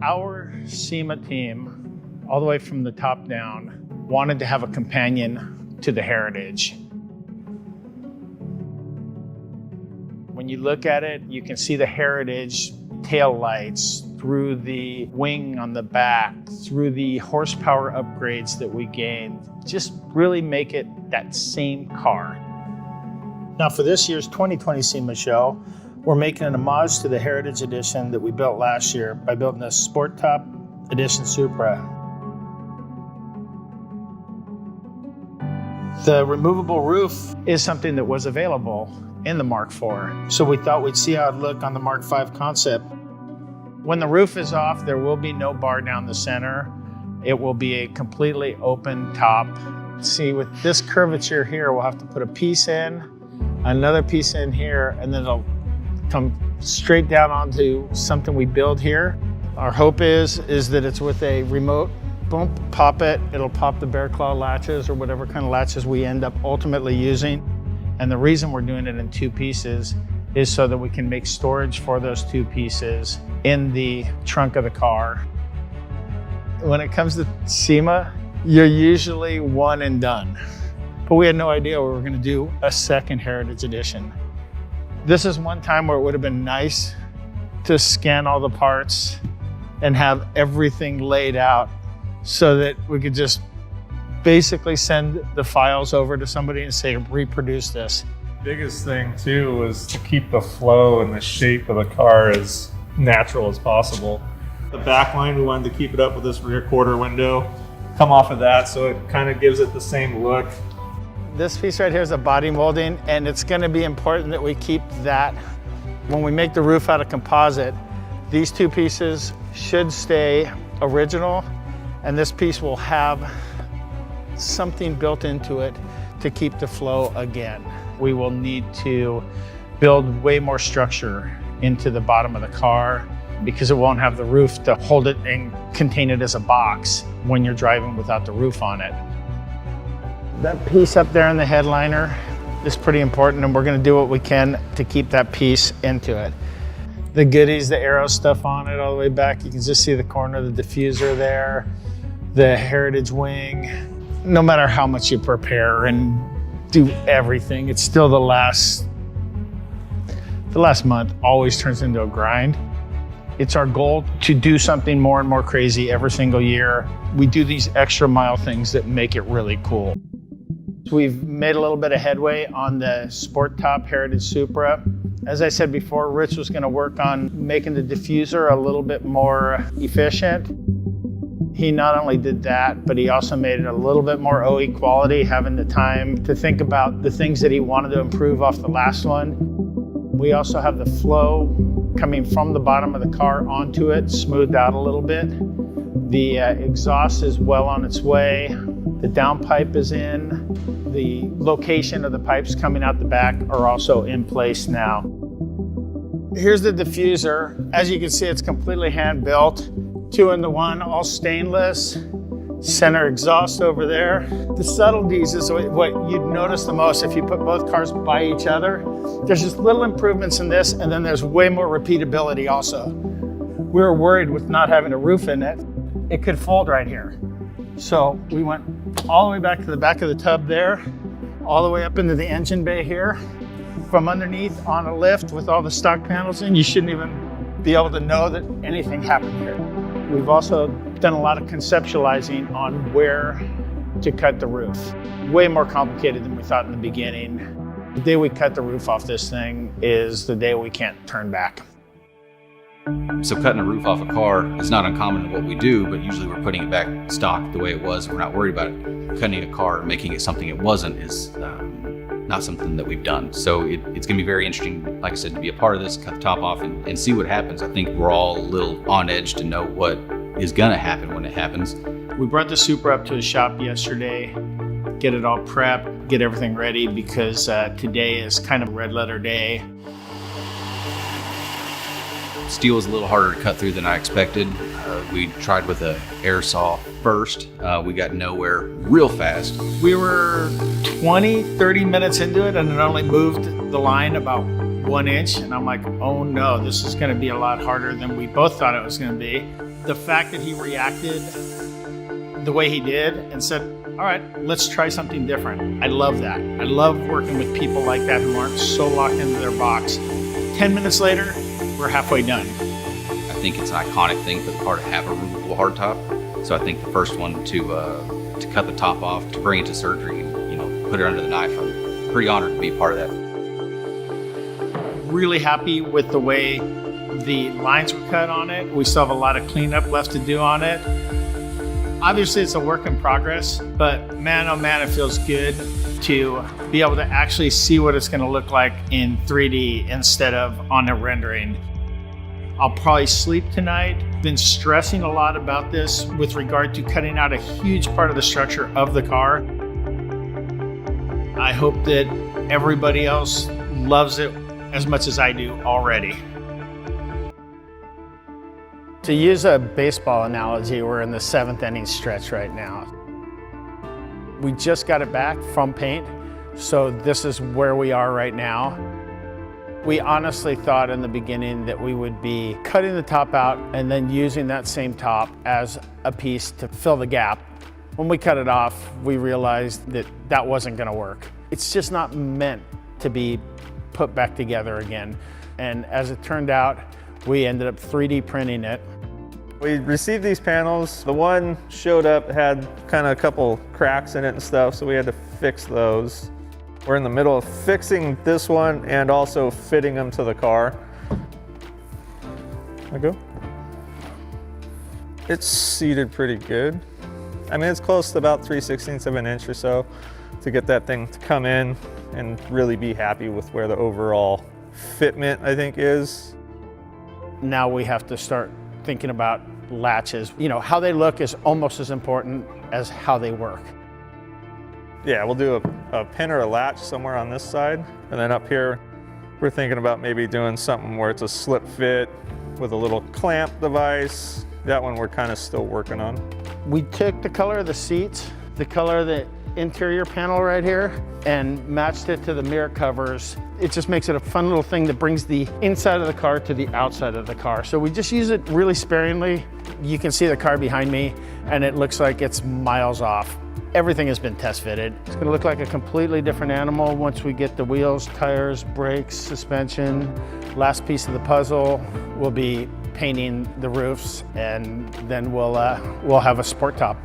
Our SEMA team, all the way from the top down, wanted to have a companion to the Heritage. When you look at it, you can see the Heritage tail lights through the wing on the back, through the horsepower upgrades that we gained, just really make it that same car. Now for this year's 2020 SEMA show, we're making an homage to the Heritage Edition that we built last year by building a Sport Top Edition Supra. The removable roof is something that was available in the Mark IV, so we thought we'd see how it'd look on the Mark V concept. When the roof is off, there will be no bar down the center. It will be a completely open top. See, with this curvature here, we'll have to put a piece in, another piece in here, and then it'll come straight down onto something we build here. Our hope is that it's with a remote, boom, pop it, it'll pop the bear claw latches or whatever kind of latches we end up ultimately using. And the reason we're doing it in two pieces is so that we can make storage for those two pieces in the trunk of the car. When it comes to SEMA, you're usually one and done. But we had no idea we were gonna do a second Heritage Edition. This is one time where it would have been nice to scan all the parts and have everything laid out so that we could just basically send the files over to somebody and say, reproduce this. Biggest thing too was to keep the flow and the shape of the car as natural as possible. The back line, we wanted to keep it up with this rear quarter window, come off of that so it kind of gives it the same look. This piece right here is a body molding, and it's going to be important that we keep that. When we make the roof out of composite, these two pieces should stay original, and this piece will have something built into it to keep the flow again. We will need to build way more structure into the bottom of the car because it won't have the roof to hold it and contain it as a box when you're driving without the roof on it. That piece up there in the headliner is pretty important, and we're gonna do what we can to keep that piece into it. The goodies, the aero stuff on it all the way back, you can just see the corner of the diffuser there, the Heritage wing. No matter how much you prepare and do everything, it's still the last month always turns into a grind. It's our goal to do something more and more crazy every single year. We do these extra mile things that make it really cool. We've made a little bit of headway on the Sport Top Heritage Supra. As I said before, Rich was going to work on making the diffuser a little bit more efficient. He not only did that, but he also made it a little bit more OE quality, having the time to think about the things that he wanted to improve off the last one. We also have the flow coming from the bottom of the car onto it, smoothed out a little bit. The exhaust is well on its way. The downpipe is in. The location of the pipes coming out the back are also in place now. Here's the diffuser. As you can see, it's completely hand-built. 2-in-1, all stainless. Center exhaust over there. The subtleties is what you'd notice the most if you put both cars by each other. There's just little improvements in this, and then there's way more repeatability also. We were worried with not having a roof in it, it could fold right here. So we went all the way back to the back of the tub there, all the way up into the engine bay here. From underneath on a lift with all the stock panels in, you shouldn't even be able to know that anything happened here. We've also done a lot of conceptualizing on where to cut the roof. Way more complicated than we thought in the beginning. The day we cut the roof off this thing is the day we can't turn back. So cutting a roof off a car is not uncommon in what we do, but usually we're putting it back stock the way it was. We're not worried about it. Cutting a car and making it something it wasn't is not something that we've done. So it's gonna be very interesting, like I said, to be a part of this, cut the top off and see what happens. I think we're all a little on edge to know what is gonna happen when it happens. We brought the Supra up to the shop yesterday, get it all prepped, get everything ready because today is kind of a red letter day. Steel was a little harder to cut through than I expected. We tried with an air saw first. We got nowhere real fast. We were 20, 30 minutes into it and it only moved the line about 1 inch. And I'm like, oh no, this is gonna be a lot harder than we both thought it was gonna be. The fact that he reacted the way he did and said, all right, let's try something different. I love that. I love working with people like that who aren't so locked into their box. 10 minutes later, we're halfway done. I think it's an iconic thing for the car to have a removable hardtop. So I think the first one to cut the top off, to bring it to surgery, put it under the knife, I'm pretty honored to be a part of that. Really happy with the way the lines were cut on it. We still have a lot of cleanup left to do on it. Obviously, it's a work in progress, but man, oh man, it feels good to be able to actually see what it's going to look like in 3D instead of on a rendering. I'll probably sleep tonight. Been stressing a lot about this with regard to cutting out a huge part of the structure of the car. I hope that everybody else loves it as much as I do already. To use a baseball analogy, we're in the 7th inning stretch right now. We just got it back from paint, so this is where we are right now. We honestly thought in the beginning that we would be cutting the top out and then using that same top as a piece to fill the gap. When we cut it off, we realized that that wasn't going to work. It's just not meant to be put back together again. And as it turned out, we ended up 3D printing it. We received these panels. The one showed up, had kind of a couple cracks in it and stuff, so we had to fix those. We're in the middle of fixing this one and also fitting them to the car. Go. It's seated pretty good. I mean, it's close to about 3/16 of an inch or so to get that thing to come in and really be happy with where the overall fitment, I think, is. Now we have to start thinking about latches. How they look is almost as important as how they work. Yeah, we'll do a pin or a latch somewhere on this side. And then up here, we're thinking about maybe doing something where it's a slip fit with a little clamp device. That one we're kind of still working on. We took the color of the seats, the color of the interior panel right here, and matched it to the mirror covers. It just makes it a fun little thing that brings the inside of the car to the outside of the car. So we just use it really sparingly. You can see the car behind me, and it looks like it's miles off. Everything has been test fitted. It's gonna look like a completely different animal once we get the wheels, tires, brakes, suspension. Last piece of the puzzle will be painting the roofs, and then we'll have a sport top.